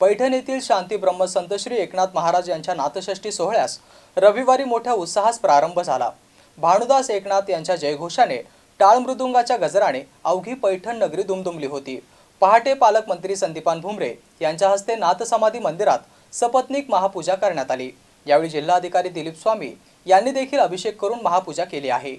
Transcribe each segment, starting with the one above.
पैठण येथील शांती ब्रह्मसंत श्री एकनाथ महाराज यांच्या नाथषष्ठी सोहळ्यास रविवारी मोठ्या उत्साहास प्रारंभ झाला। भानुदास एकनाथ यांच्या जयघोषाने टाळ मृदुंगाच्या गजराने अवघी पैठण नगरी दुमदुमली होती। पहाटे पालकमंत्री संदीपान भुमरे यांच्या हस्ते नाथ समाधी मंदिरात सपत्नीक महापूजा करण्यात आली। यावेळी जिल्हाधिकारी दिलीप स्वामी यांनी देखील अभिषेक करून महापूजा केली आहे।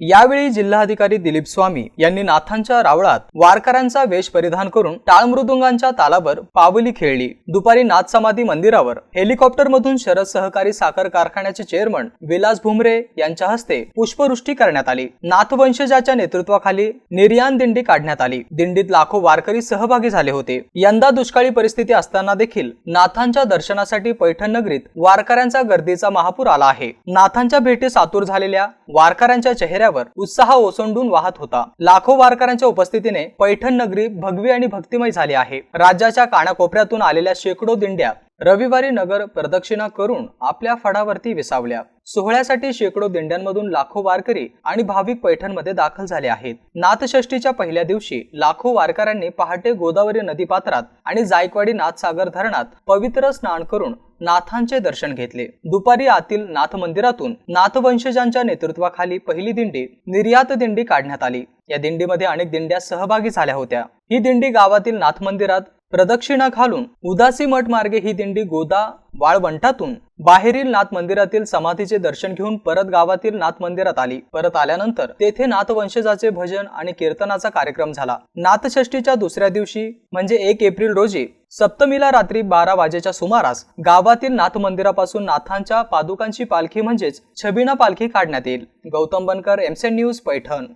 यावेळी जिल्हाधिकारी दिलीप स्वामी यांनी नाथांच्या रावळात वारकऱ्यांचा वेश परिधान करून टाळ मृदुंगांच्या तालावर पावली खेळली। दुपारी नाथ समाधी मंदिरावर हेलिकॉप्टर मधून शरद सहकारी साखर कारखान्याचे चेअरमन विलास भुमरे यांच्या हस्ते पुष्पवृष्टी करण्यात आली। नाथवंशजाच्या नेतृत्वाखाली निर्याण दिंडी काढण्यात आली। दिंडीत लाखो वारकरी सहभागी झाले होते। यंदा दुष्काळी परिस्थिती असताना देखील नाथांच्या दर्शनासाठी पैठण नगरीत वारकऱ्यांचा गर्दीचा महापूर आला आहे। नाथांच्या भेटीस आतुर झालेल्या वारकऱ्यांच्या चेहऱ्यावर उत्साह ओसंडून वाहत होता। लाखो वारकऱ्यांच्या उपस्थितीने पैठण नगरी भगवी आणि भक्तिमय झाली आहे। राज्याच्या कानाकोपऱ्यातून आलेल्या शेकडो दिंड्या रविवारी नगर प्रदक्षिणा करून आपल्या फडावरती विसावल्या। सोहळ्यासाठी शेकडो दिंड्यांमधून लाखो वारकरी आणि भाविक पैठणमध्ये दाखल झाले आहेत। नाथषष्ठीच्या पहिल्या दिवशी लाखो वारकऱ्यांनी पहाटे गोदावरी नदीपात्रात आणि जायकवाडी नाथसागर धरणात पवित्र स्नान करून नाथांचे दर्शन घेतले। दुपारी आतील नाथ मंदिरातून नाथवंशजांच्या नेतृत्वाखाली पहिली दिंडी निर्यात दिंडी काढण्यात आली। या दिंडीमध्ये अनेक दिंड्या सहभागी झाल्या होत्या। ही दिंडी गावातील नाथ मंदिरात प्रदक्षिणा घालून उदासी मठ मार्गे ही दिंडी गोदा वाळवंटातून बाहेरील नाथ मंदिरातील समाधीचे दर्शन घेऊन परत गावातील नाथ मंदिरात आली। परत आल्यानंतर तेथे नाथवंशजाचे भजन आणि कीर्तनाचा कार्यक्रम झाला। नाथषष्ठीच्या दुसऱ्या दिवशी म्हणजे 1 एप्रिल रोजी सप्तमीला रात्री 12 वाजेच्या सुमारास गावातील नाथ मंदिरापासून नाथांच्या पादुकांची पालखी म्हणजेच छबिना पालखी काढण्यात येईल। गौतम बनकर, एमसेन न्यूज, पैठण।